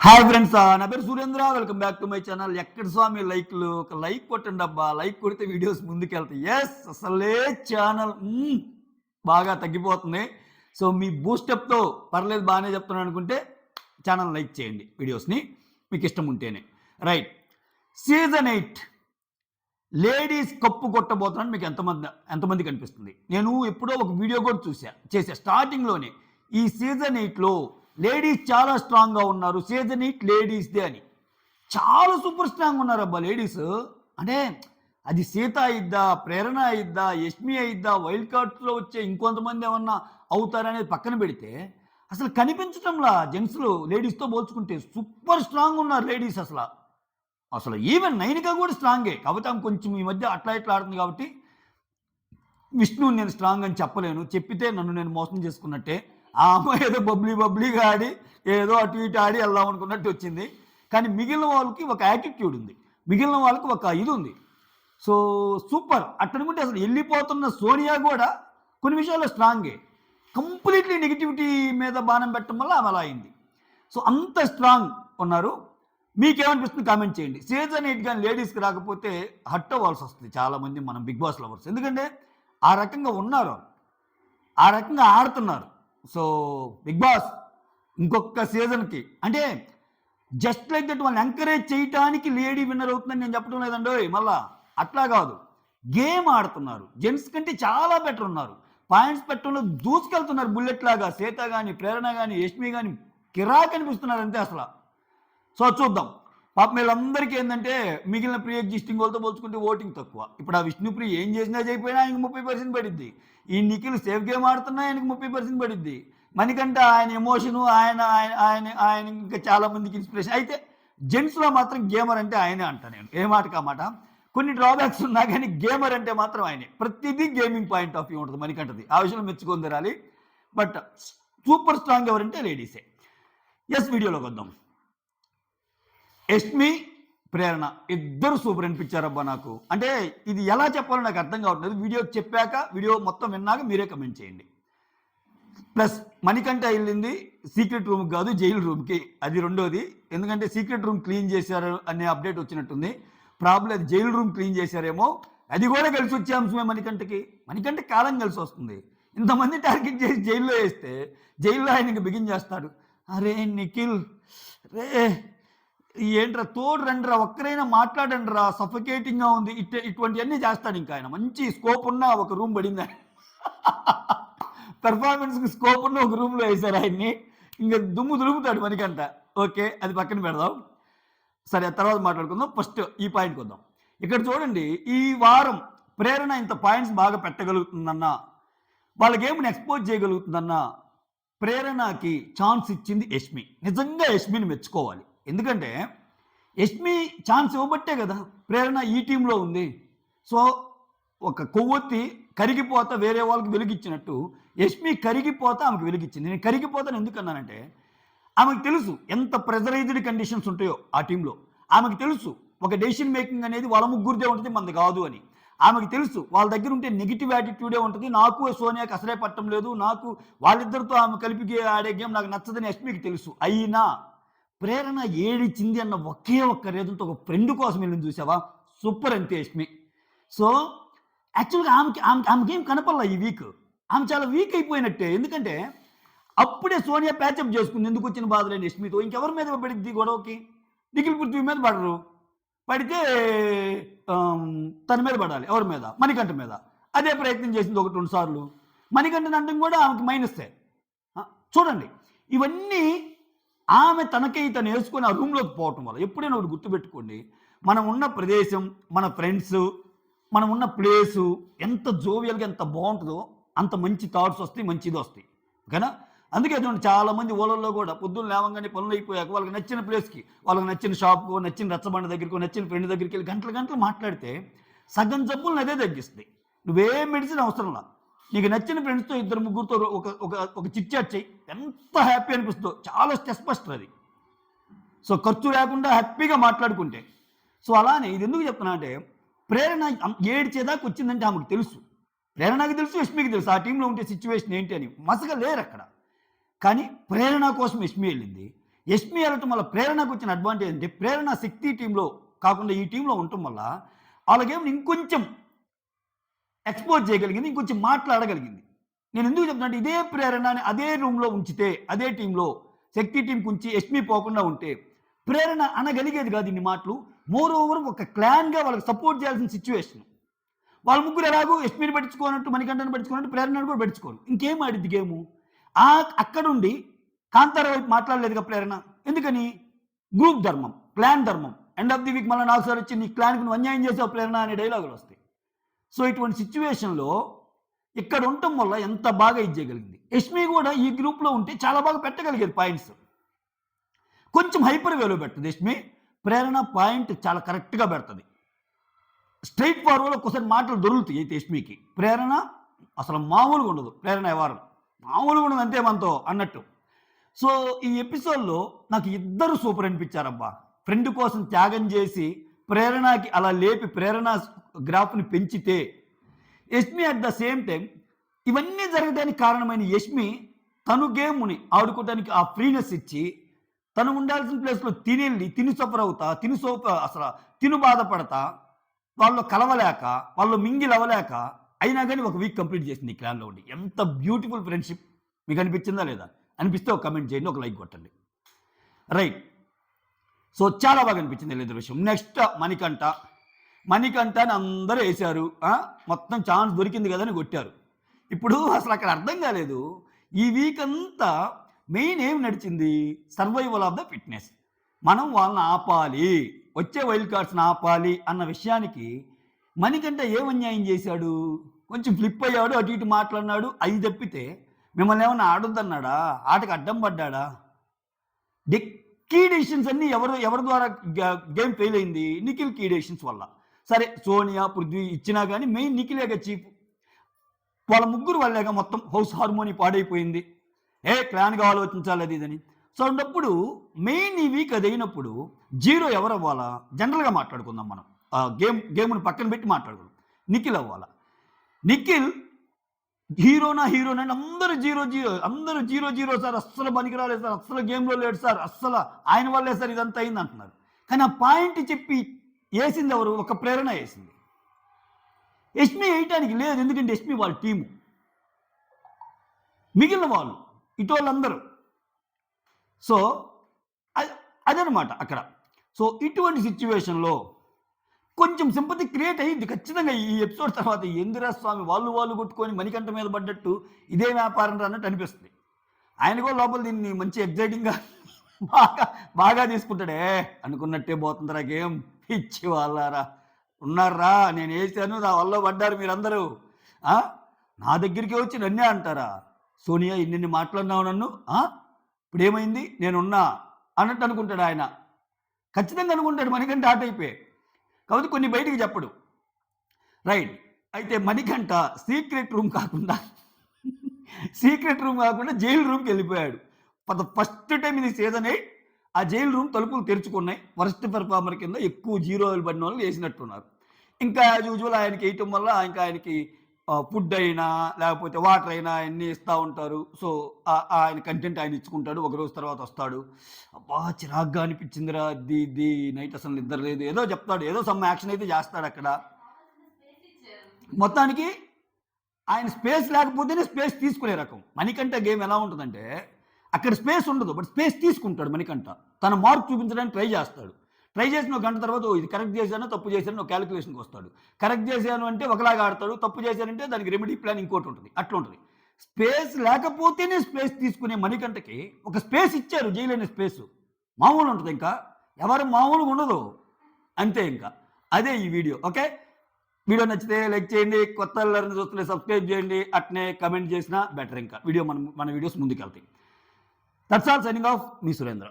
Hi friends, నా పేరు Surendra. Welcome back to my channel. ఎక్కడ స్వామి లైక్లు? ఒక లైక్ కొట్టండి అబ్బా. లైక్ కొడితే వీడియోస్ ముందుకెళ్తాయి. ఎస్, అసలే ఛానల్ బాగా తగ్గిపోతుంది. సో మీ బూస్టప్తో పర్లేదు బాగానే చెప్తున్నాను అనుకుంటే ఛానల్ లైక్ చేయండి, వీడియోస్ని మీకు ఇష్టం ఉంటేనే. రైట్, సీజన్ 8 లేడీస్ కప్పు కొట్టబోతున్నాను. మీకు ఎంతమంది కనిపిస్తుంది? నేను ఎప్పుడో ఒక వీడియో కూడా చేసా స్టార్టింగ్లోనే. ఈ సీజన్ 8లో లేడీస్ చాలా స్ట్రాంగ్గా ఉన్నారు, సీజన్ 8 లేడీస్దే అని. చాలా సూపర్ స్ట్రాంగ్ ఉన్నారు అబ్బా లేడీస్. అంటే అది సీత అయిద్దా, ప్రేరణ అయిద్దా, యష్మి అయిద్దా, వైల్డ్ కార్డ్స్లో వచ్చే ఇంకొంతమంది ఏమన్నా అవుతారనేది పక్కన పెడితే అసలు కనిపించటంలా జెంట్స్లు లేడీస్తో పోల్చుకుంటే సూపర్ స్ట్రాంగ్ ఉన్నారు లేడీస్. అసలు ఈవెన్ నైనిక కూడా స్ట్రాంగే. కాకపోతే ఆమె కొంచెం ఈ మధ్య అట్లా ఆడుతుంది కాబట్టి విష్ణువు నేను స్ట్రాంగ్ అని చెప్పలేను. చెప్పితే నన్ను నేను మోసం చేసుకున్నట్టే. ఆ అమ్మాయి ఏదో బబ్లీగా ఆడి ఏదో అటు ఇటు ఆడి వెళ్దాం అనుకున్నట్టు వచ్చింది. కానీ మిగిలిన వాళ్ళకి ఒక యాటిట్యూడ్ ఉంది, మిగిలిన వాళ్ళకి ఒక ఇది ఉంది. So super. అట్టనుకుంటే అసలు వెళ్ళిపోతున్న సోనియా కూడా కొన్ని విషయాల్లో స్ట్రాంగే. కంప్లీట్లీ నెగిటివిటీ మీద బాణం పెట్టడం వల్ల ఆమె అలా అయింది. సో అంత స్ట్రాంగ్ ఉన్నారు. మీకేమనిపిస్తుంది కామెంట్ చేయండి. సీజన్ 8 కానీ లేడీస్కి రాకపోతే హట్ అవ్వాల్సి వస్తుంది చాలామంది మనం బిగ్ బాస్ లవర్స్. ఎందుకంటే ఆ రకంగా ఉన్నారు, ఆ రకంగా ఆడుతున్నారు. సో బిగ్ బాస్ ఇంకొక సీజన్కి అంటే జస్ట్ లైక్ దట్ వాళ్ళని ఎంకరేజ్ చేయడానికి లేడీ విన్నర్ అవుతుందని నేను చెప్పడం లేదండి. మళ్ళా అట్లా కాదు, గేమ్ ఆడుతున్నారు. జెంట్స్ కంటే చాలా బెటర్ ఉన్నారు. పాయింట్స్ పెట్టడంలో దూసుకెళ్తున్నారు బుల్లెట్ లాగా. సీత కానీ, ప్రేరణ కానీ, యష్మి కానీ కిరాక్ అనిపిస్తున్నారు అంతే అసలు. సో చూద్దాం. పాపం వీళ్ళందరికీ ఏంటంటే మిగిలిన ప్రీ ఎగ్జిస్టింగ్ వాళ్ళతో పోల్చుకుంటే ఓటింగ్ తక్కువ. ఇప్పుడు ఆ విష్ణుప్రియ ఏం చేసినా చేయకపోయినా ఆయనకి 30% పడిద్ది. ఈ నిఖిల్ సేఫ్ గేమ్ ఆడుతున్నా ఆయనకి 30% పడిద్ది. మణికంఠ ఆయన ఎమోషను, ఆయన ఆయన ఆయన ఇంకా చాలామందికి ఇన్స్పిరేషన్. అయితే జెంట్స్లో మాత్రం గేమర్ అంటే ఆయనే అంట. నేను ఏ మాట కామాట. కొన్ని డ్రాబ్యాక్స్ ఉన్నా కానీ గేమర్ అంటే మాత్రం ఆయనే. ప్రతిదీ గేమింగ్ పాయింట్ ఆఫ్ వ్యూ ఉంటుంది మణికంఠది. ఆ విషయంలో మెచ్చుకొని తెరాలి. బట్ సూపర్ స్ట్రాంగ్ ఎవరంటే లేడీసే. ఎస్, వీడియోలోకి వద్దాం. యష్మి, ప్రేరణ ఇద్దరు సూపర్ అనిపించారబ్బా నాకు. అంటే ఇది ఎలా చెప్పాలో నాకు అర్థం కావట్లేదు. వీడియో చెప్పాక, వీడియో మొత్తం విన్నాక మీరే కమెంట్ చేయండి. ప్లస్ మణికంఠ వెళ్ళింది సీక్రెట్ రూమ్కి కాదు, జైలు రూమ్కి. అది రెండోది. ఎందుకంటే సీక్రెట్ రూమ్ క్లీన్ చేశారు అనే అప్డేట్ వచ్చినట్టుంది. ప్రాబ్లం అది జైలు రూమ్ క్లీన్ చేశారేమో. అది కూడా కలిసి వచ్చే అంశమే మణికంఠకి కాలం కలిసి వస్తుంది. ఇంతమంది టార్గెట్ చేసి జైల్లో వేస్తే జైల్లో ఆయనకి బిగిన్ చేస్తాడు. అరే నిఖిల్ రే ఏంట్రా తోడు రండిరా, ఒక్కరైనా మాట్లాడండి రా, సఫికేటింగ్గా ఉంది, ఇటువంటివన్నీ చేస్తాడు. ఇంకా ఆయన మంచి స్కోప్ ఉన్న ఒక రూమ్ పడింది. పెర్ఫార్మెన్స్కి స్కోప్ ఉన్న ఒక రూమ్లో వేశారు ఆయన్ని. ఇంకా దుమ్ము దులుపుతాడు మణికంఠ. ఓకే, అది పక్కన పెడదాం. సరే, తర్వాత మాట్లాడుకుందాం. ఫస్ట్ ఈ పాయింట్కి వద్దాం. ఇక్కడ చూడండి, ఈ వారం ప్రేరణ ఇంత పాయింట్స్ బాగా పెట్టగలుగుతుందన్నా, వాళ్ళ గేమ్ని ఎక్స్పోజ్ చేయగలుగుతుందన్నా ప్రేరణకి ఛాన్స్ ఇచ్చింది యష్మి. నిజంగా యష్మిని మెచ్చుకోవాలి. ఎందుకంటే యష్మి ఛాన్స్ ఇవ్వబట్టే కదా ప్రేరణ ఈ టీంలో ఉంది. సో ఒక కొవ్వొత్తి కరిగిపోతా వేరే వాళ్ళకి వెలుగిచ్చినట్టు యష్మి కరిగిపోతా ఆమెకు వెలుగిచ్చింది. నేను కరిగిపోతాను ఎందుకన్నానంటే ఆమెకు తెలుసు ఎంత ప్రెజరైజ్డ్ కండిషన్స్ ఉంటాయో ఆ టీంలో. ఆమెకు తెలుసు ఒక డెసిషన్ మేకింగ్ అనేది వాళ్ళ ముగ్గురిదే ఉంటుంది, మనది కాదు అని. ఆమెకు తెలుసు వాళ్ళ దగ్గర ఉంటే నెగిటివ్ యాటిట్యూడే ఉంటుంది. నాకు సోనియాకి అసలే పట్టడం లేదు, నాకు వాళ్ళిద్దరితో ఆమె కలిపి ఆడే గేమ్ నాకు నచ్చదని యష్మికి తెలుసు. అయినా ప్రేరణ ఏడిచింది అన్న ఒకే ఒక్క రీజన్తో ఒక ఫ్రెండ్ కోసం వెళ్ళింది చూసావా, సూపర్ అంతే యష్మి. సో యాక్చువల్గా ఆమెకి ఏం కనపడలా ఈ వీక్. ఆమె చాలా వీక్ అయిపోయినట్టే. ఎందుకంటే అప్పుడే సోనియా ప్యాచప్ చేసుకుంది ఎందుకు వచ్చిన బాధలేని యష్మితో. ఇంకెవరి మీద పడిద్ది గొడవకి? నిఖిల్ పృథ్వీ మీద పడరు, పడితే తన మీద పడాలి. ఎవరి మీద? మణికంఠ మీద. అదే ప్రయత్నం చేసింది 1-2 సార్లు. మణికంఠని అనడం కూడా ఆమెకి మైనస్సే. చూడండి, ఇవన్నీ ఆమె తనకై తను వేసుకొని ఆ రూమ్లోకి పోవటం వల్ల. ఎప్పుడైనా ఒకటి గుర్తుపెట్టుకోండి, మనం ఉన్న ప్రదేశం, మన ఫ్రెండ్స్, మనం ఉన్న ప్లేసు ఎంత జోవియల్గా ఎంత బాగుంటుందో అంత మంచి థాట్స్ వస్తాయి, మంచిది వస్తాయి. ఓకేనా? అందుకే చూడండి, చాలామంది ఓలల్లో కూడా పొద్దున్న లేవగానే పనులు అయిపోయాక వాళ్ళకి నచ్చిన ప్లేస్కి, వాళ్ళకి నచ్చిన షాప్కో, నచ్చిన రచ్చబండ దగ్గరికో, నచ్చిన ఫ్రెండ్ దగ్గరికి వెళ్ళి గంటలు మాట్లాడితే సగం జబ్బులను అదే తగ్గిస్తుంది. నువ్వేం మెడిసిన్ అవసరంలా, నీకు నచ్చిన ఫ్రెండ్స్తో 2-3 ఒక చిట్ చాట్ చేయి, ఎంత హ్యాపీ అనిపిస్తుందో. చాలా స్ట్రెస్ బస్టర్ అది. సో ఖర్చు లేకుండా హ్యాపీగా మాట్లాడుకుంటే. సో అలానే ఇది ఎందుకు చెప్తున్నా అంటే ప్రేరణ ఏడ్చేదాకా వచ్చిందంటే ఆమెకు తెలుసు, ప్రేరణకి తెలుసు, యష్మికి తెలుసు ఆ టీంలో ఉంటే సిచ్యువేషన్ ఏంటి అని. మసగా లేరు అక్కడ. కానీ ప్రేరణ కోసం యష్మి వెళ్ళింది. యష్మి వెళ్ళటం వల్ల ప్రేరణకు వచ్చిన అడ్వాంటేజ్ అంటే ప్రేరణ శక్తి టీంలో కాకుండా ఈ టీంలో ఉండటం వల్ల వాళ్ళకేమో ఇంకొంచెం ఎక్స్పోజ్ చేయగలిగింది, ఇంకొంచెం మాట్లాడగలిగింది. నేను ఎందుకు చెప్తున్నా ఇదే ప్రేరణని అదే రూమ్లో ఉంచితే, అదే టీంలో శక్తి టీంకి ఉంచి యష్మి పోకుండా ఉంటే ప్రేరణ అనగలిగేది కాదు ఇన్ని మాటలు. మోర్ ఓవర్ ఒక క్లాన్గా వాళ్ళకి సపోర్ట్ చేయాల్సిన సిచ్యువేషన్. వాళ్ళ ముగ్గురు ఎలాగో యష్మిని పట్టించుకోనట్టు, మణికంఠను పట్టించుకోనట్టు ప్రేరణను కూడా పట్టించుకోరు. ఇంకేం ఆడిద్ది గేము? అక్కడుండి కాంతార వైపు మాట్లాడలేదుగా ప్రేరణ. ఎందుకని? గ్రూప్ ధర్మం, క్లాన్ ధర్మం. ఎండ్ ఆఫ్ ది వీక్ మళ్ళీ నాకు సార్ వచ్చి నీ క్లాన్కి నువ్వు అన్యాయం చేసావు ప్రేరణ అనే డైలాగులు వస్తాయి. సో ఇటువంటి సిచ్యువేషన్లో ఇక్కడ ఉండటం వల్ల ఎంత బాగా ఇది చేయగలిగింది. యష్మి కూడా ఈ గ్రూప్లో ఉంటే చాలా బాగా పెట్టగలిగేది పాయింట్స్. కొంచెం హైపర్ వేలో పెడుతుంది యష్మి. ప్రేరణ పాయింట్ చాలా కరెక్ట్గా పెడుతుంది. స్ట్రైట్ ఫార్వర్డ్ ఒక్కోసారి మాటలు దొరుకుతాయి అయితే యష్మికి. ప్రేరణ అసలు మామూలుగా ఉండదు. ప్రేరణ వ్యవహారం మామూలుగా ఉండదు, అంతే మనతో అన్నట్టు. సో ఈ ఎపిసోడ్లో నాకు ఇద్దరు సూపర్ అనిపించారబ్బా. ఫ్రెండ్ కోసం త్యాగం చేసి ప్రేరణకి అలా లేపి ప్రేరణ గ్రాఫ్ని పెంచితే, Yashmi at the same time ఇవన్నీ జరగడానికి కారణమైన యష్మి తను గేమ్ని ఆడుకోవడానికి ఆ ఫ్రీనెస్ ఇచ్చి తను ఉండాల్సిన ప్లేస్లో తిని సఫర్ అవుతా, తిను బాధపడతా, వాళ్ళు కలవలేక, వాళ్ళు మింగిల్ అవ్వలేక అయినా కానీ ఒక వీక్ కంప్లీట్ చేసింది ఈ క్లాన్లో ఉండి. ఎంత బ్యూటిఫుల్ ఫ్రెండ్షిప్ మీకు అనిపించిందా లేదా? అనిపిస్తే ఒక కమెంట్ చేయండి, ఒక లైక్ కొట్టండి. రైట్. సో చాలా బాగా అనిపించింది లేదు విషయం. నెక్స్ట్ మణికంఠని అందరూ వేశారు. మొత్తం ఛాన్స్ దొరికింది కదా అని కొట్టారు. ఇప్పుడు అసలు అక్కడ అర్థం కాలేదు. ఈ వీక్ అంతా మెయిన్ ఏం నడిచింది? Survival of the fitness. మనం వాళ్ళని ఆపాలి, వచ్చే వైల్డ్ కార్డ్స్ని ఆపాలి అన్న విషయానికి మణికంఠ ఏం అన్యాయం చేశాడు? కొంచెం ఫ్లిప్ అయ్యాడు, అటు ఇటు మాట్లాడినాడు. అది తప్పితే మిమ్మల్ని ఏమన్నా ఆడొద్దన్నాడా? ఆటకు అడ్డం పడ్డాడా? కీ డెసిషన్స్ అన్నీ ఎవరి ద్వారా గేమ్ ఫెయిల్ అయింది? నిఖిల్ కీ డెసిషన్స్ వల్ల. సరే సోనియా, పృథ్వీ ఇచ్చినా కానీ మెయిన్ నిఖిలేగా చీప్. వాళ్ళ ముగ్గురు వాళ్ళేగా మొత్తం హౌస్ హార్మోని పాడైపోయింది. క్లాన్గా ఆలోచించాలి అది ఇదని. సో అన్నప్పుడు మెయిన్ ఈ వీక్ అది అయినప్పుడు జీరో ఎవరు అవ్వాలా? జనరల్గా మాట్లాడుకుందాం మనం. గేమ్ను పక్కన పెట్టి మాట్లాడుకుందాం. నిఖిల్ అవ్వాలా. నిఖిల్ హీరోనా అని అందరూ జీరో సార్, అస్సలు పనికిరాలేదు సార్, అస్సలు గేమ్లో లేడు సార్, అస్సలు ఆయన వల్లే సార్ ఇదంతా అయింది అంటున్నారు. కానీ ఆ పాయింట్ చెప్పి వేసింది ఎవరు? ఒక ప్రేరణ వేసింది. యష్మి వేయటానికి లేదు, ఎందుకంటే యష్మి వాళ్ళ టీము, మిగిలిన వాళ్ళు ఇటు వాళ్ళందరూ. సో అదనమాట అక్కడ. సో ఇటువంటి సిచ్యువేషన్లో కొంచెం సింపతి క్రియేట్ అయ్యింది ఖచ్చితంగా. ఈ ఎపిసోడ్ తర్వాత ఇందిరా స్వామి వాళ్ళు కొట్టుకొని మణికంఠ మీద పడ్డట్టు ఇదే వ్యాపారం అన్నట్టు అనిపిస్తుంది. ఆయన కూడా లోపల దీన్ని మంచి ఎగ్జైటింగ్గా బాగా తీసుకుంటాడే. అనుకున్నట్టే పోతుందిరా గేమ్. ఇచ్చి వాళ్ళారా ఉన్నారా, నేను వేసాను, నా వల్ల పడ్డారు మీరందరూ. నా దగ్గరికి వచ్చి నన్నే అంటారా? సోనియా ఇన్ని మాట్లాడినావు నన్ను, ఇప్పుడు ఏమైంది, నేనున్నా అన్నట్టు అనుకుంటాడు ఆయన. ఖచ్చితంగా అనుకుంటాడు మణికంఠ ఆట అయిపోయి. కాబట్టి కొన్ని బయటికి చెప్పడు. రైట్. అయితే మణికంఠ సీక్రెట్ రూమ్ కాకుండా జైలు రూమ్కి వెళ్ళిపోయాడు. ఫస్ట్ టైం ఇది సీజన్ 8 ఆ జైలు రూమ్ తలుపులు తెరుచుకున్నాయి. వరస్ట్ పెర్ఫార్మర్ కింద ఎక్కువ జీరోలు పడిన వాళ్ళు వేసినట్టున్నారు. ఇంకా యాజ్ యూజువల్ ఆయనకి వేయటం వల్ల ఇంకా ఆయనకి ఫుడ్ అయినా లేకపోతే వాటర్ అయినా అన్నీ ఇస్తూ ఉంటారు. సో ఆయన కంటెంట్ ఆయన ఇచ్చుకుంటాడు. ఒక రోజు తర్వాత వస్తాడు. అబ్బా చిరాగ్గా అనిపించిందిరా, ది నైట్ అసలు నిద్ర లేదు, ఏదో చెప్తాడు, ఏదో సమ్ యాక్షన్ అయితే చేస్తాడు అక్కడ. మొత్తానికి ఆయన స్పేస్ లేకపోతేనే స్పేస్ తీసుకునే రకం. మణికంఠ గేమ్ ఎలా ఉంటుందంటే అక్కడ స్పేస్ ఉండదు, బట్ స్పేస్ తీసుకుంటాడు మణికంఠ. తన మార్క్ చూపించడానికి ట్రై చేస్తాడు. ట్రై చేసిన ఒక గంట తర్వాత ఇది కరెక్ట్ చేశాను, తప్పు చేశాను, ఒక క్యాలిక్యులేషన్కి వస్తాడు. కరెక్ట్ చేశాను అంటే ఒకలాగా ఆడతాడు, తప్పు చేశానంటే దానికి రెమెడీ ప్లాన్ ఇంకోటి ఉంటుంది. అట్లా ఉంటుంది. స్పేస్ లేకపోతేనే స్పేస్ తీసుకునే మణికంఠకి ఒక స్పేస్ ఇచ్చారు, జైలు అనే స్పేస్. మామూలు ఉంటుంది, ఇంకా ఎవరు మామూలుగా ఉండదు అంతే. ఇంకా అదే ఈ వీడియో. ఓకే, వీడియో నచ్చితే లైక్ చేయండి, కొత్త వాళ్ళని చూస్తుంటే సబ్స్క్రైబ్ చేయండి, అట్నే కమెంట్ చేసినా బెటర్. ఇంకా మన వీడియోస్ ముందుకు వెళ్తాయి. That's all, signing off, me Surendra.